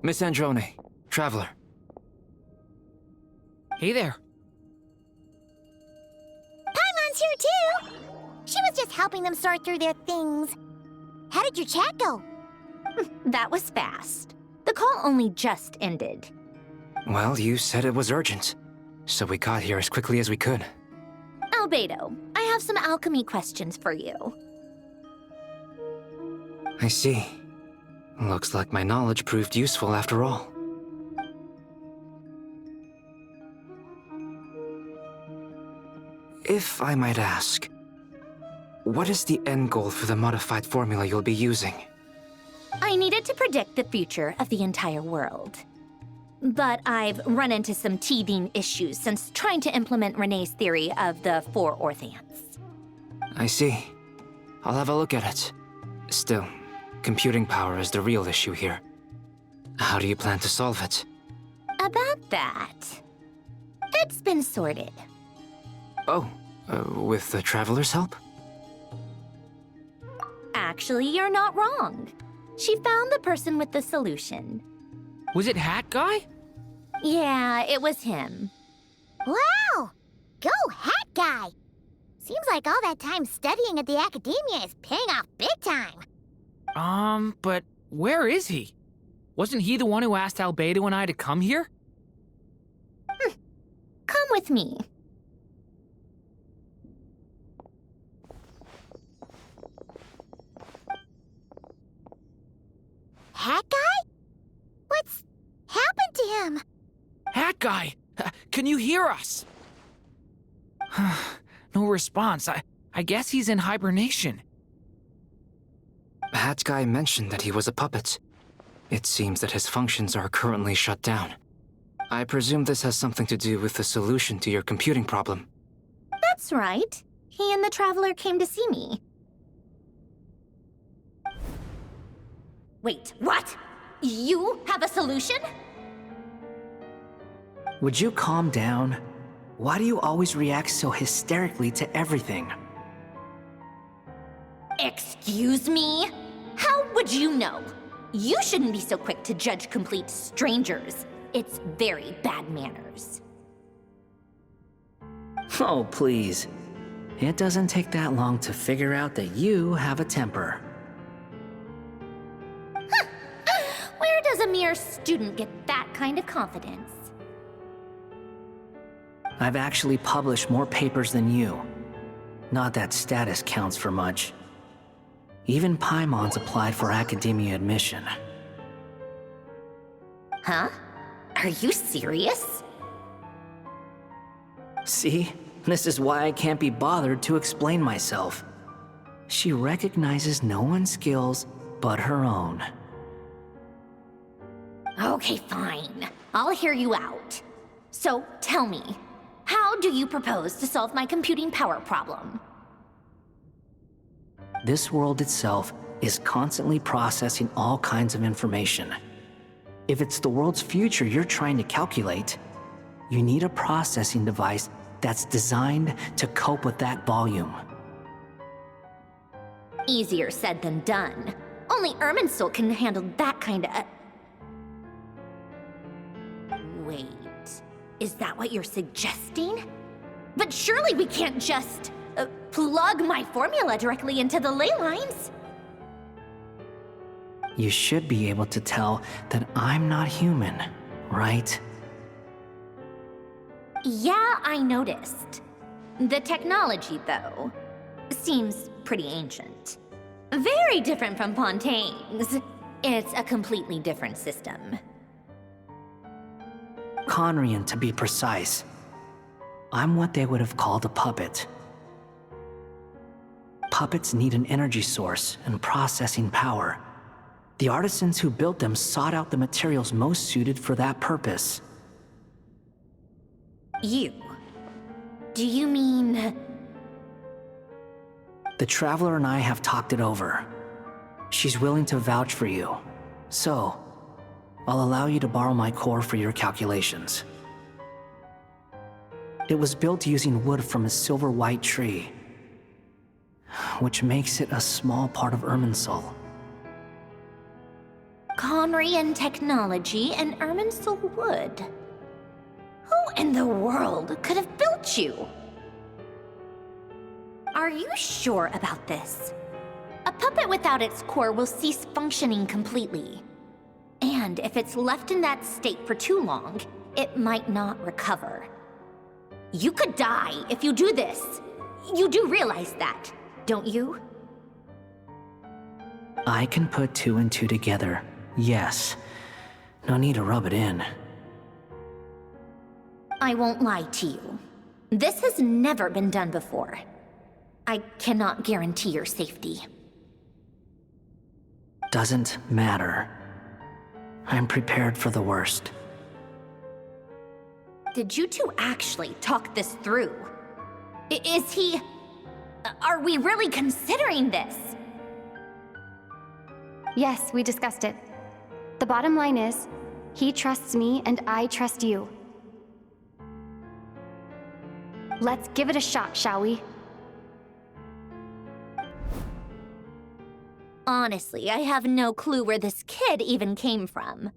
Miss Androne, Traveler. Hey there. Paimon's here too! She was just helping them sort through their things. How did your chat go? That was fast. The call only just ended. Well, you said it was urgent, so we got here as quickly as we could. Albedo, I have some alchemy questions for you. I see. Looks like my knowledge proved useful after all. If I might ask, what is the end goal for the modified formula you'll be using? I needed to predict the future of the entire world. But I've run into some teething issues since trying to implement Renee's theory of the 4 Orthants. I see. I'll have a look at it. Still, computing power is the real issue here. How do you plan to solve it? About that, it's been sorted. Oh, with the Traveler's help? Actually, you're not wrong. She found the person with the solution. Was it Hat Guy? Yeah, it was him. Wow! Go Hat Guy! Seems like all that time studying at the Academia is paying off big time. But where is he? Wasn't he the one who asked Albedo and I to come here? Come with me. Hat Guy? What's happened to him? Hat Guy! Can you hear us? No response. I guess he's in hibernation. Hat Guy mentioned that he was a puppet. It seems that his functions are currently shut down. I presume this has something to do with the solution to your computing problem. That's right. He and the Traveler came to see me. Wait, what? You have a solution? Would you calm down? Why do you always react so hysterically to everything? Excuse me? How would you know? You shouldn't be so quick to judge complete strangers. It's very bad manners. Oh, please. It doesn't take that long to figure out that you have a temper. Where does a mere student get that kind of confidence? I've actually published more papers than you. Not that status counts for much. Even Paimon's applied for academia admission. Huh? Are you serious? See? This is why I can't be bothered to explain myself. She recognizes no one's skills but her own. Okay, fine. I'll hear you out. So, tell me, how do you propose to solve my computing power problem? This world itself is constantly processing all kinds of information. If it's the world's future you're trying to calculate, you need a processing device that's designed to cope with that volume. Easier said than done. Only Irminsul can handle that kind of... Wait, is that what you're suggesting? But surely we can't just plug my formula directly into the ley lines. You should be able to tell that I'm not human, right? Yeah, I noticed. The technology, though, seems pretty ancient. Very different from Fontaine's. It's a completely different system. Conrian, to be precise. I'm what they would have called a puppet. Puppets need an energy source and processing power. The artisans who built them sought out the materials most suited for that purpose. You? Do you mean... The Traveler and I have talked it over. She's willing to vouch for you. So, I'll allow you to borrow my core for your calculations. It was built using wood from a silver-white tree, which makes it a small part of Irminsul. Conrian technology and Irminsul wood. Who in the world could have built you? Are you sure about this? A puppet without its core will cease functioning completely. And if it's left in that state for too long, it might not recover. You could die if you do this. You do realize that, don't you? I can put two and two together, yes. No need to rub it in. I won't lie to you. This has never been done before. I cannot guarantee your safety. Doesn't matter. I'm prepared for the worst. Did you two actually talk this through? Is he... Are we really considering this? Yes, we discussed it. The bottom line is, he trusts me and I trust you. Let's give it a shot, shall we? Honestly, I have no clue where this kid even came from.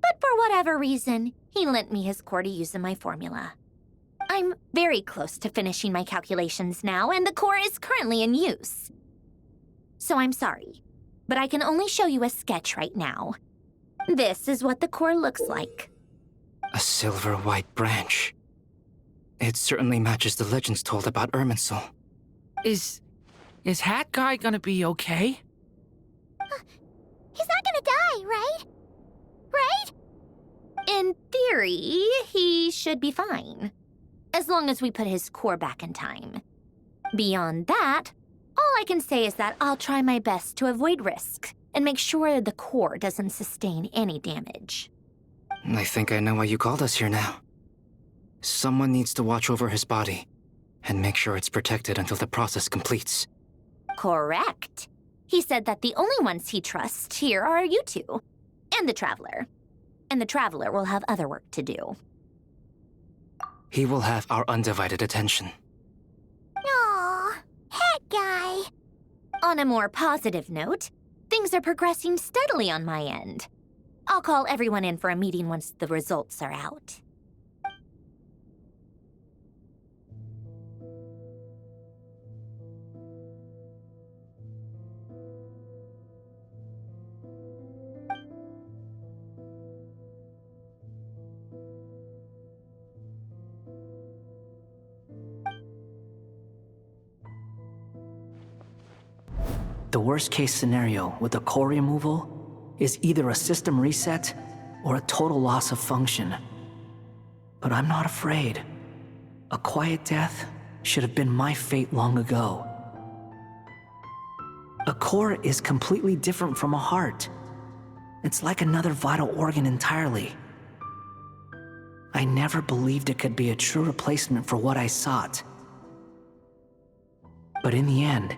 But for whatever reason, he lent me his core to use in my formula. I'm very close to finishing my calculations now, and the core is currently in use. So I'm sorry, but I can only show you a sketch right now. This is what the core looks like. A silver-white branch. It certainly matches the legends told about Irminsul. Is Hat Guy gonna be okay? He's not gonna die, right? Right? In theory, he should be fine. As long as we put his core back in time. Beyond that, all I can say is that I'll try my best to avoid risk and make sure the core doesn't sustain any damage. I think I know why you called us here now. Someone needs to watch over his body and make sure it's protected until the process completes. Correct. He said that the only ones he trusts here are you two, and the Traveler. And the Traveler will have other work to do. He will have our undivided attention. Aw, Hat Guy. On a more positive note, things are progressing steadily on my end. I'll call everyone in for a meeting once the results are out. The worst case scenario with the core removal is either a system reset or a total loss of function. But I'm not afraid. A quiet death should have been my fate long ago. A core is completely different from a heart. It's like another vital organ entirely. I never believed it could be a true replacement for what I sought. But in the end,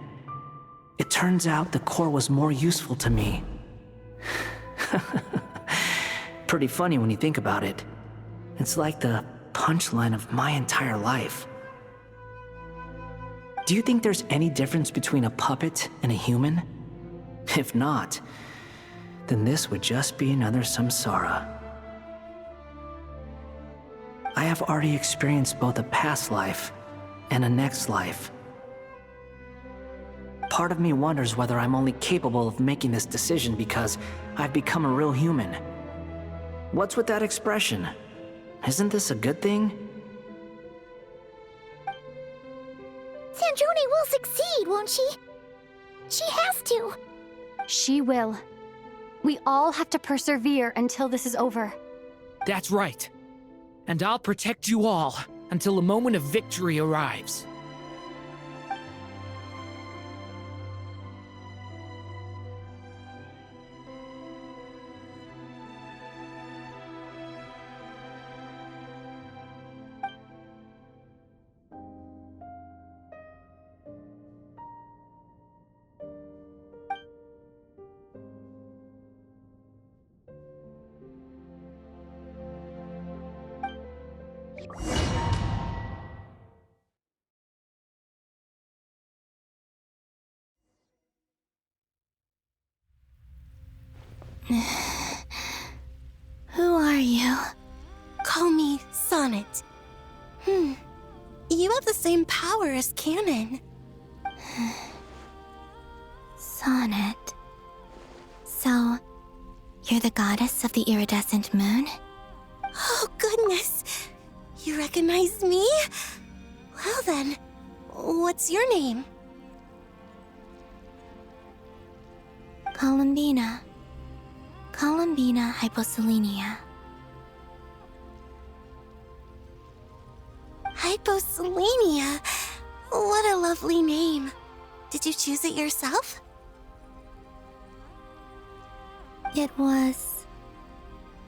it turns out the core was more useful to me. Pretty funny when you think about it. It's like the punchline of my entire life. Do you think there's any difference between a puppet and a human? If not, then this would just be another samsara. I have already experienced both a past life and a next life. Part of me wonders whether I'm only capable of making this decision because I've become a real human. What's with that expression? Isn't this a good thing? Sandrone will succeed, won't she? She has to. She will. We all have to persevere until this is over. That's right. And I'll protect you all until the moment of victory arrives. same power as Canon. Sonnet. So, you're the goddess of the iridescent moon? Oh, goodness. You recognize me? Well then, what's your name? Columbina. Columbina Hyposelenia. Hyposelenia? What a lovely name. Did you choose it yourself? It was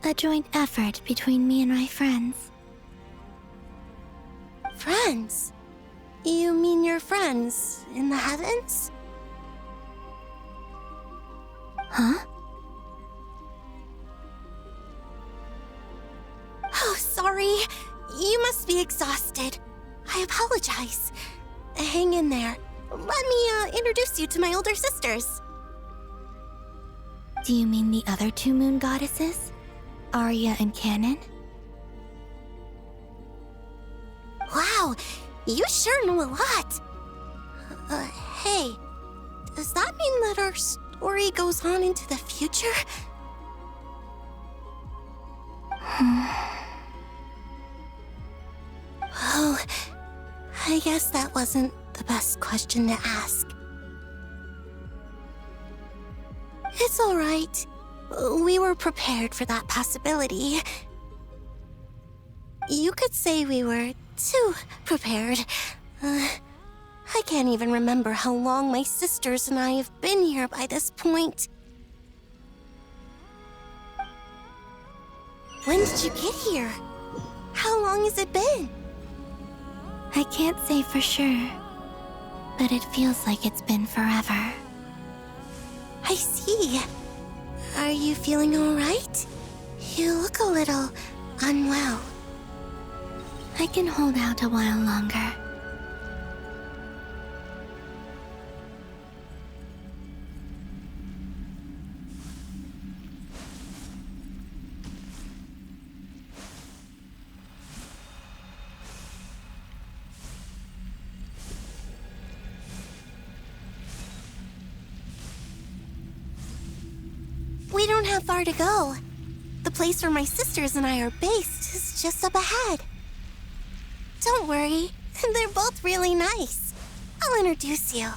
a joint effort between me and my friends. Friends? You mean your friends in the heavens? Huh? Oh, sorry. You must be exhausted. I apologize. Hang in there. Let me introduce you to my older sisters. Do you mean the other two moon goddesses? Arya and Canon? Wow, you sure know a lot. Hey, does that mean that our story goes on into the future? Oh, I guess that wasn't the best question to ask. It's all right. We were prepared for that possibility. You could say we were too prepared. I can't even remember how long my sisters and I have been here by this point. When did you get here? How long has it been? I can't say for sure, but it feels like it's been forever. I see. Are you feeling all right? You look a little unwell. I can hold out a while longer. We don't have far to go. The place where my sisters and I are based is just up ahead. Don't worry, they're both really nice. I'll introduce you.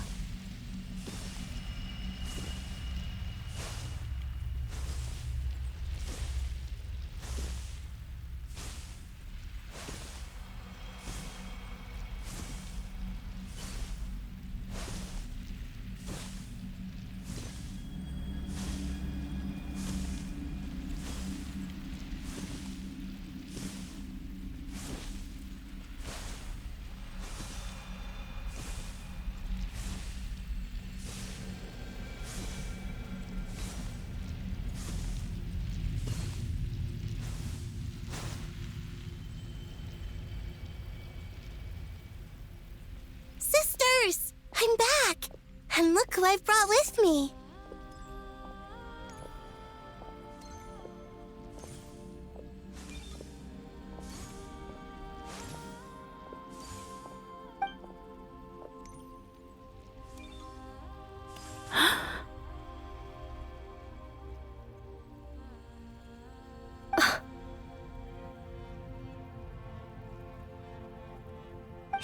Sisters! I'm back! And look who I've brought with me!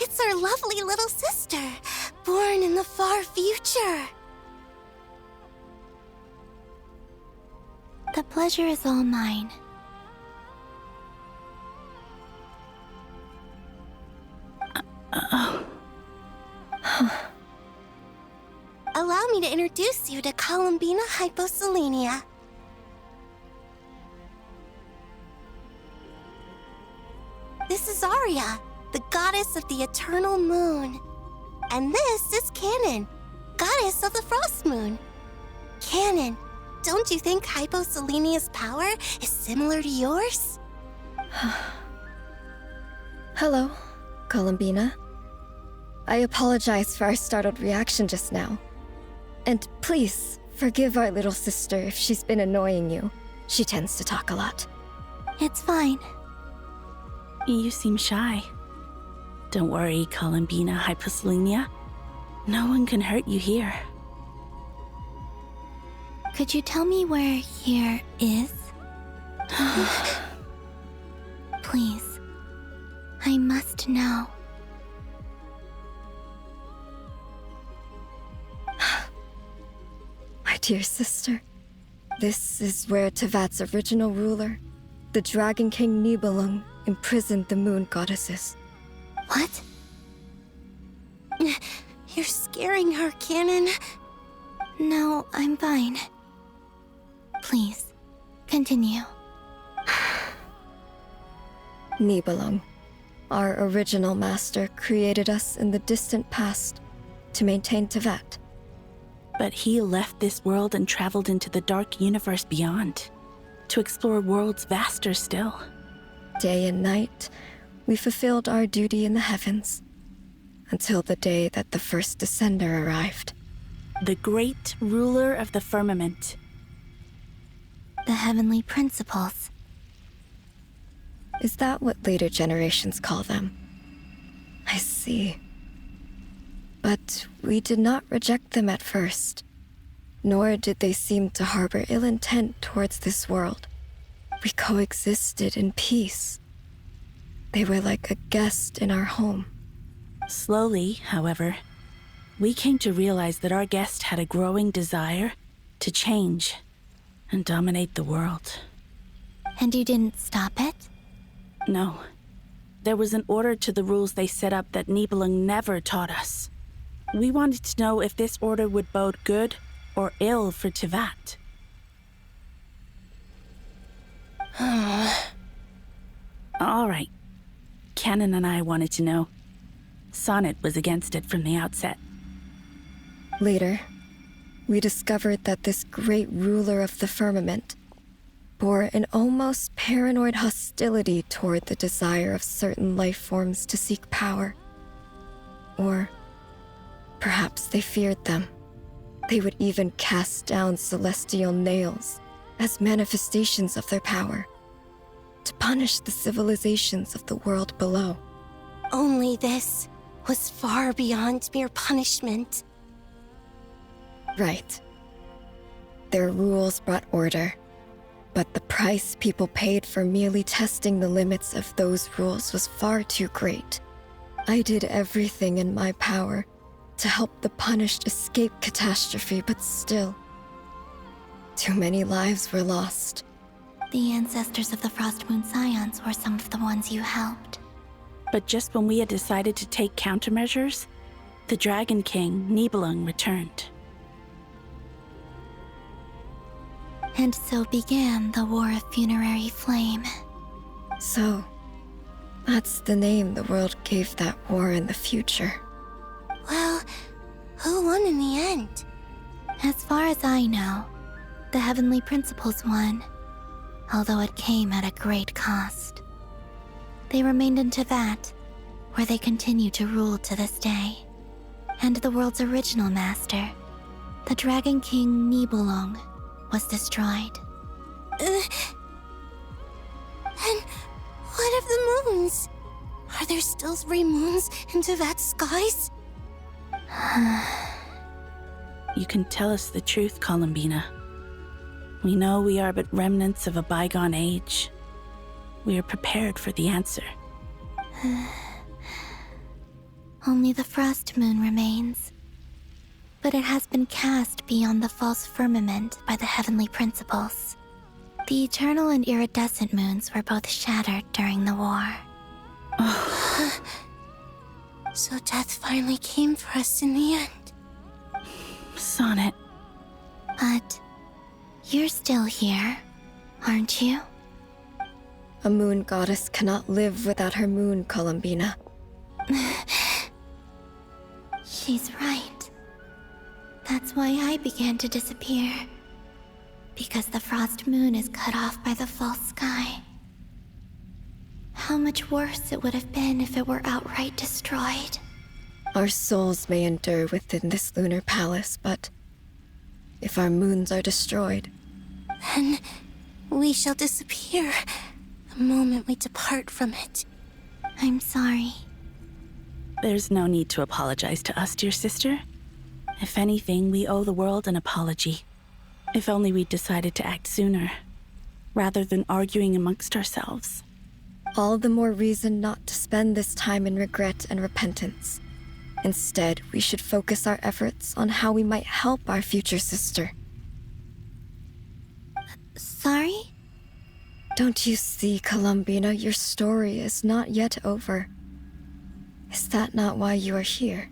It's our lovely little sister, born in the far future. The pleasure is all mine. Allow me to introduce you to Columbina Hyposelenia. This is Arya, the goddess of the eternal moon. And this is Canon, goddess of the frost moon. Canon, don't you think Hyposelenia's power is similar to yours? Hello, Columbina. I apologize for our startled reaction just now. And please, forgive our little sister if she's been annoying you. She tends to talk a lot. It's fine. You seem shy. Don't worry, Columbina Hyposelenia. No one can hurt you here. Could you tell me where here is? Please. I must know. My dear sister, this is where Tevat's original ruler, the Dragon King Nibelung, imprisoned the moon goddesses. What? You're scaring her, Canon. No, I'm fine. Please, continue. Nibelung, our original master, created us in the distant past to maintain Tevat. But he left this world and traveled into the dark universe beyond, to explore worlds vaster still. Day and night, we fulfilled our duty in the heavens, until the day that the first descender arrived. The great ruler of the firmament. The heavenly principles. Is that what later generations call them? I see. But we did not reject them at first, nor did they seem to harbor ill intent towards this world. We coexisted in peace. They were like a guest in our home. Slowly, however, we came to realize that our guest had a growing desire to change and dominate the world. And you didn't stop it? No. There was an order to the rules they set up that Nibelung never taught us. We wanted to know if this order would bode good or ill for Tevat. All right. Canon and I wanted to know. Sonnet was against it from the outset. Later, we discovered that this great ruler of the firmament bore an almost paranoid hostility toward the desire of certain life forms to seek power. Or perhaps they feared them. They would even cast down celestial nails as manifestations of their power, to punish the civilizations of the world below. Only this was far beyond mere punishment. Right. Their rules brought order, but the price people paid for merely testing the limits of those rules was far too great. I did everything in my power to help the punished escape catastrophe, but still, too many lives were lost. The ancestors of the Frost Moon Scions were some of the ones you helped. But just when we had decided to take countermeasures, the Dragon King, Nibelung, returned. And so began the War of Funerary Flame. So, that's the name the world gave that war in the future. Well, who won in the end? As far as I know, the Heavenly Principles won, although it came at a great cost. They remained in Tevat, where they continue to rule to this day. And the world's original master, the Dragon King Nibelung, was destroyed. And what of the moons? Are there still 3 moons in Tevat's skies? You can tell us the truth, Columbina. We know we are but remnants of a bygone age. We are prepared for the answer. Only the Frost Moon remains. But it has been cast beyond the false firmament by the Heavenly Principles. The eternal and iridescent moons were both shattered during the war. So death finally came for us in the end. Sonnet. But you're still here, aren't you? A moon goddess cannot live without her moon, Columbina. She's right. That's why I began to disappear. Because the Frost Moon is cut off by the false sky. How much worse it would have been if it were outright destroyed. Our souls may endure within this lunar palace, but if our moons are destroyed, then we shall disappear the moment we depart from it. I'm sorry. There's no need to apologize to us, dear sister. If anything, we owe the world an apology. If only we'd decided to act sooner, rather than arguing amongst ourselves. All the more reason not to spend this time in regret and repentance. Instead, we should focus our efforts on how we might help our future sister. Sorry? Don't you see, Columbina, your story is not yet over. Is that not why you are here?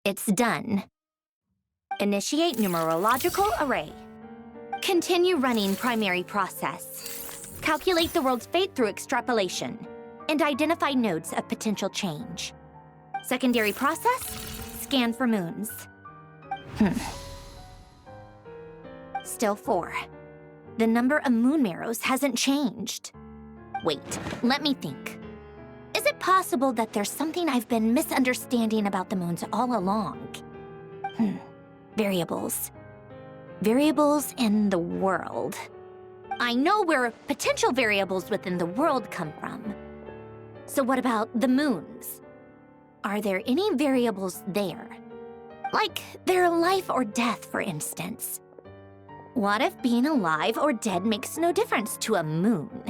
It's done. Initiate numerological array. Continue running primary process. Calculate the world's fate through extrapolation. And identify nodes of potential change. Secondary process, scan for moons. Still 4. The number of moon marrows hasn't changed. Wait, let me think. Is it possible that there's something I've been misunderstanding about the moons all along? Variables. Variables in the world. I know where potential variables within the world come from. So what about the moons? Are there any variables there? Like their life or death, for instance. What if being alive or dead makes no difference to a moon?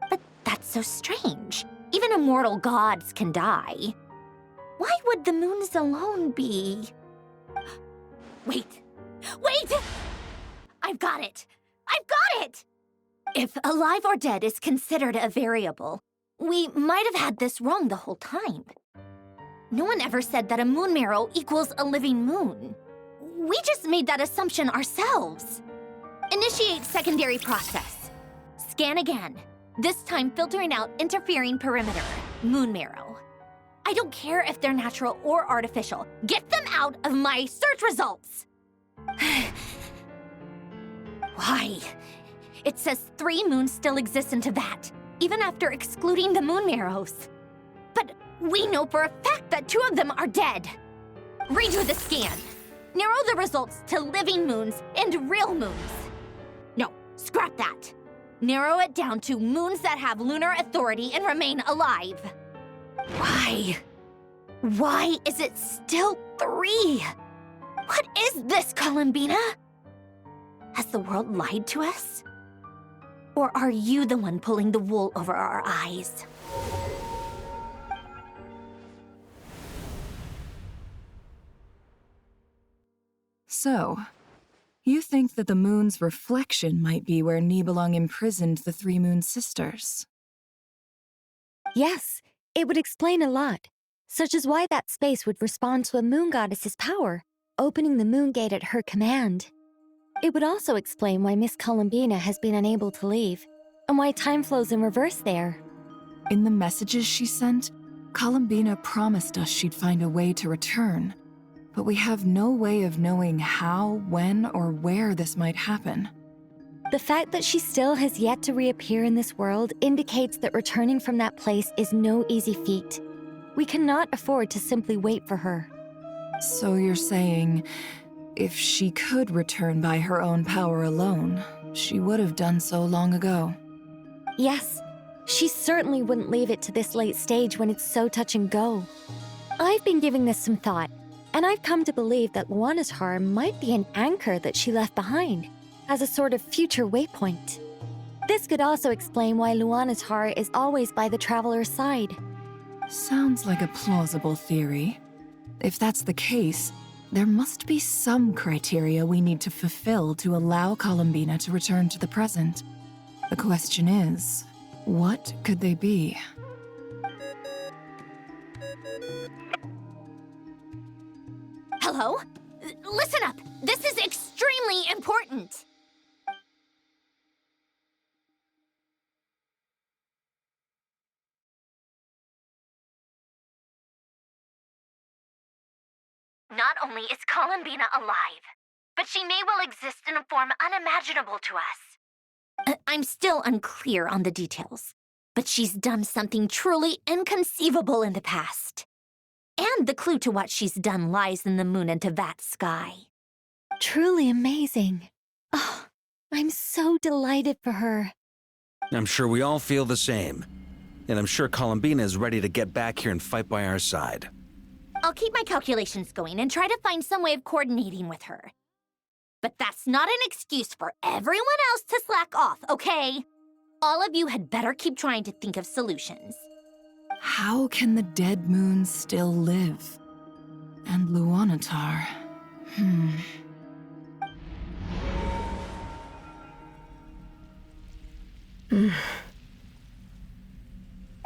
But that's so strange. Even immortal gods can die. Why would the moons alone be? Wait! Wait! I've got it! I've got it! If alive or dead is considered a variable, we might have had this wrong the whole time. No one ever said that a moon marrow equals a living moon. We just made that assumption ourselves. Initiate secondary process. Scan again. This time filtering out interfering perimeter, moon marrow. I don't care if they're natural or artificial. Get them out of my search results! Why? It says 3 moons still exist in Teyvat, even after excluding the moon marrows. But we know for a fact that 2 of them are dead. Redo the scan. Narrow the results to living moons and real moons. No, scrap that. Narrow it down to moons that have lunar authority and remain alive. Why? Why is it still 3? What is this, Columbina? Has the world lied to us? Or are you the one pulling the wool over our eyes? So, you think that the moon's reflection might be where Nibelung imprisoned the 3 Moon Sisters? Yes, it would explain a lot, such as why that space would respond to a moon goddess's power, opening the moon gate at her command. It would also explain why Miss Columbina has been unable to leave, and why time flows in reverse there. In the messages she sent, Columbina promised us she'd find a way to return, but we have no way of knowing how, when, or where this might happen. The fact that she still has yet to reappear in this world indicates that returning from that place is no easy feat. We cannot afford to simply wait for her. So you're saying, if she could return by her own power alone, she would have done so long ago. Yes, she certainly wouldn't leave it to this late stage when it's so touch and go. I've been giving this some thought, and I've come to believe that Luanatar might be an anchor that she left behind, as a sort of future waypoint. This could also explain why Luanatar is always by the traveler's side. Sounds like a plausible theory. If that's the case, there must be some criteria we need to fulfill to allow Columbina to return to the present. The question is, what could they be? Hello? Listen up! This is extremely important! Not only is Columbina alive, but she may well exist in a form unimaginable to us. I'm still unclear on the details, but she's done something truly inconceivable in the past. And the clue to what she's done lies in the moon and Teyvat sky. Truly amazing. Oh, I'm so delighted for her. I'm sure we all feel the same. And I'm sure Columbina is ready to get back here and fight by our side. I'll keep my calculations going and try to find some way of coordinating with her. But that's not an excuse for everyone else to slack off, okay? All of you had better keep trying to think of solutions. How can the dead moon still live? And Luanatar...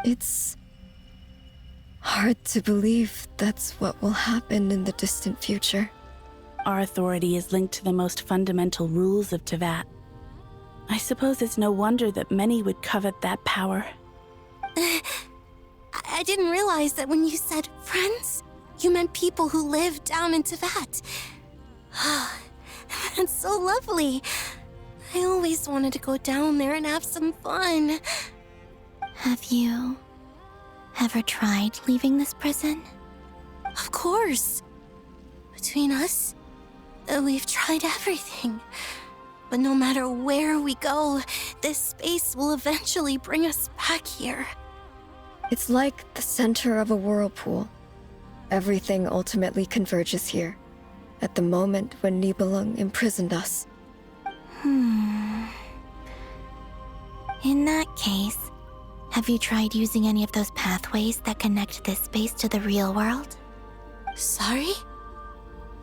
It's hard to believe that's what will happen in the distant future. Our authority is linked to the most fundamental rules of Teyvat. I suppose it's no wonder that many would covet that power. I didn't realize that when you said friends, you meant people who live down in Teyvat. That's so lovely. I always wanted to go down there and have some fun. Have you ever tried leaving this prison? Of course. Between us, we've tried everything. But no matter where we go, this space will eventually bring us back here. It's like the center of a whirlpool. Everything ultimately converges here, at the moment when Nibelung imprisoned us. In that case, have you tried using any of those pathways that connect this space to the real world? Sorry?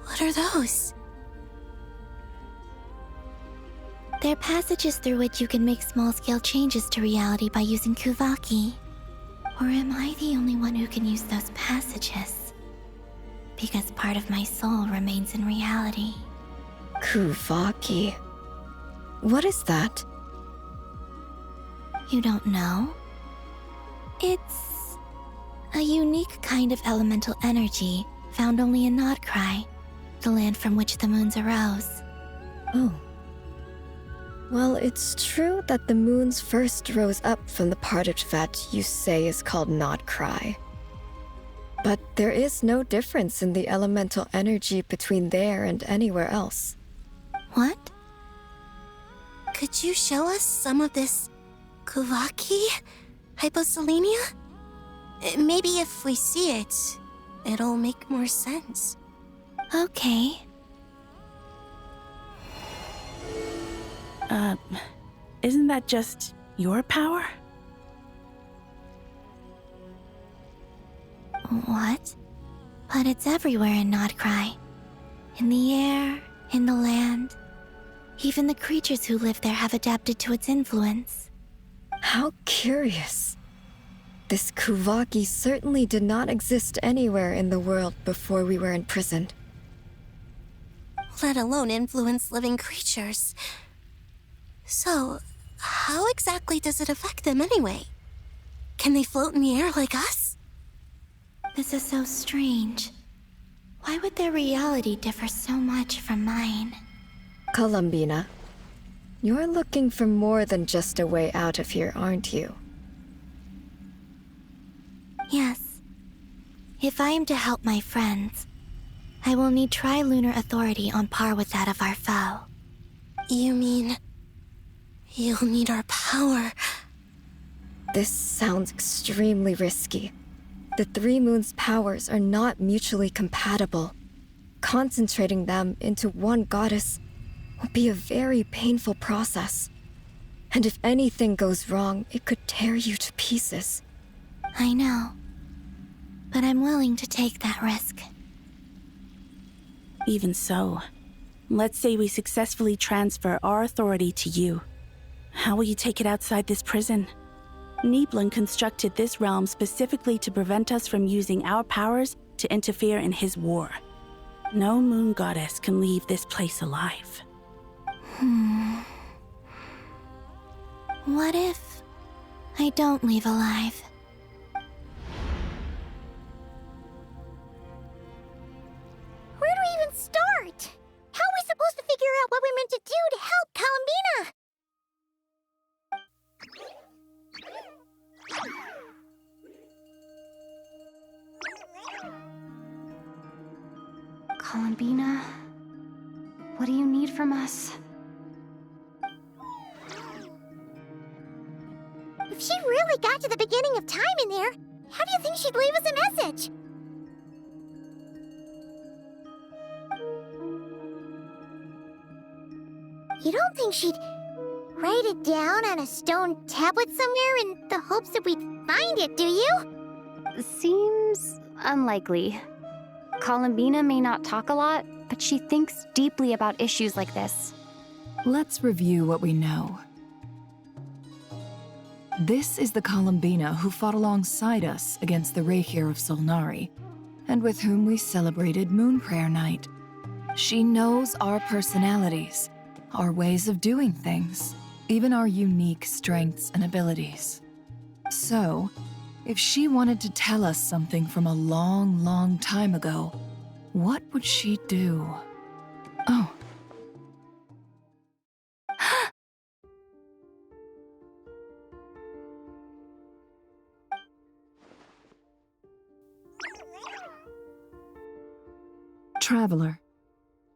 What are those? They're passages through which you can make small-scale changes to reality by using Kuvaki. Or am I the only one who can use those passages? Because part of my soul remains in reality. Kuvaki. What is that? You don't know? It's a unique kind of elemental energy found only in Nodcry, the land from which the moons arose. Oh. Well, it's true that the moons first rose up from the part of Teyvat you say is called Nodcry. But there is no difference in the elemental energy between there and anywhere else. What? Could you show us some of this Kuvaki hyposelenia? Maybe if we see it, it'll make more sense. Okay. Isn't that just your power? What? But it's everywhere in Nodcry. In the air, in the land. Even the creatures who live there have adapted to its influence. How curious. This Kuvaki certainly did not exist anywhere in the world before we were imprisoned. Let alone influence living creatures. So, how exactly does it affect them anyway? Can they float in the air like us? This is so strange. Why would their reality differ so much from mine? Columbina, you're looking for more than just a way out of here, aren't you? Yes. If I am to help my friends, I will need tri-lunar authority on par with that of our foe. You mean... you'll need our power? This sounds extremely risky. The Three Moons' powers are not mutually compatible. Concentrating them into one goddess will be a very painful process. And if anything goes wrong, it could tear you to pieces. I know. But I'm willing to take that risk. Even so, let's say we successfully transfer our authority to you. How will you take it outside this prison? Nibelung constructed this realm specifically to prevent us from using our powers to interfere in his war. No moon goddess can leave this place alive. What if I don't leave alive? Where do we even start? How are we supposed to figure out what we're meant to do to help Columbina? Columbina, what do you need from us? we got to the beginning of time in there, how do you think she'd leave us a message? You don't think she'd write it down on a stone tablet somewhere in the hopes that we'd find it, do you? Seems unlikely. Columbina may not talk a lot, but she thinks deeply about issues like this. Let's review what we know. This is the Columbina who fought alongside us against the Reikir of Solnari, and with whom we celebrated Moon Prayer Night. She knows our personalities, our ways of doing things, even our unique strengths and abilities. So, if she wanted to tell us something from a long, long time ago, what would she do? Oh. Traveler,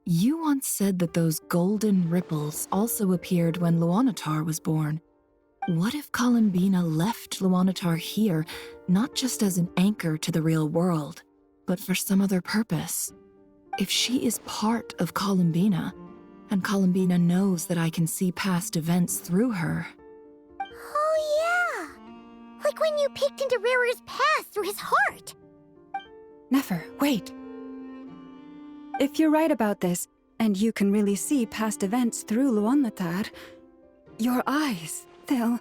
you once said that those golden ripples also appeared when Luanatar was born. What if Columbina left Luanatar here, not just as an anchor to the real world, but for some other purpose? If she is part of Columbina, and Columbina knows that I can see past events through her... Oh yeah! Like when you peeked into Rarer's past through his heart! Nefer, wait. If you're right about this, and you can really see past events through Luanatar, your eyes, they'll...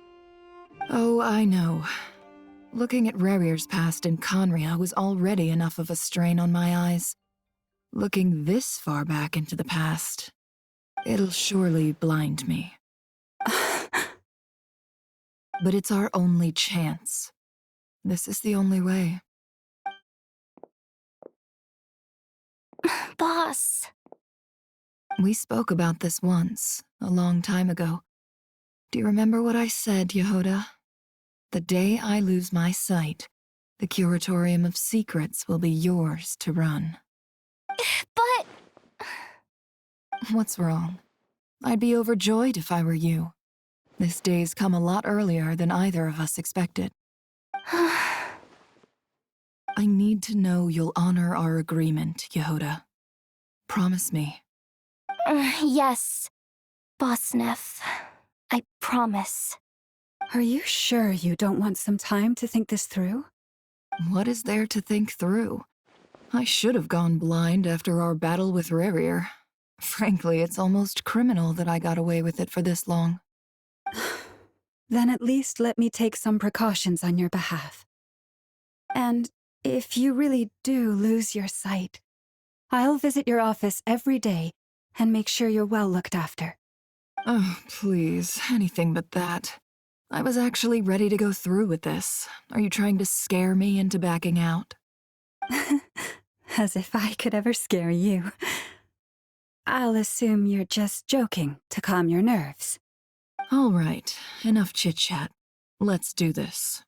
Oh, I know. Looking at Rerir's past in Conria was already enough of a strain on my eyes. Looking this far back into the past, it'll surely blind me. But it's our only chance. This is the only way. Boss. We spoke about this once, a long time ago. Do you remember what I said, Yehoda? The day I lose my sight, the Curatorium of Secrets will be yours to run. But... What's wrong? I'd be overjoyed if I were you. This day's come a lot earlier than either of us expected. I need to know you'll honor our agreement, Yehoda. Promise me. Yes, Boss Neff. I promise. Are you sure you don't want some time to think this through? What is there to think through? I should have gone blind after our battle with Rerir. Frankly, it's almost criminal that I got away with it for this long. Then at least let me take some precautions on your behalf. And if you really do lose your sight, I'll visit your office every day and make sure you're well looked after. Oh, please, anything but that. I was actually ready to go through with this. Are you trying to scare me into backing out? As if I could ever scare you. I'll assume you're just joking to calm your nerves. All right, enough chit-chat. Let's do this.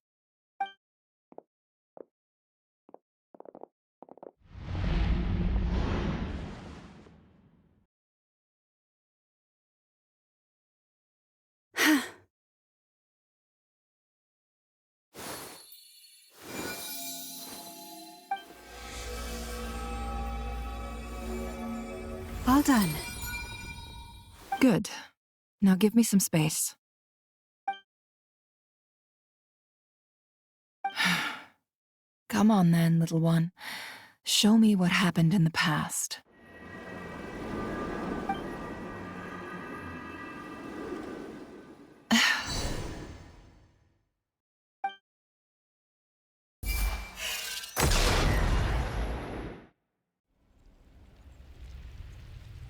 All done. Good. Now give me some space. Come on then, little one. Show me what happened in the past.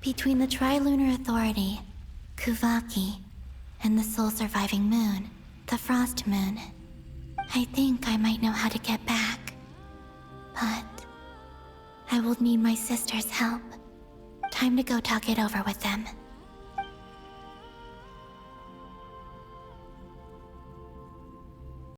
Between the Trilunar Authority, Kuvaki, and the sole-surviving moon, the Frost Moon, I think I might know how to get back. But I will need my sister's help. Time to go talk it over with them.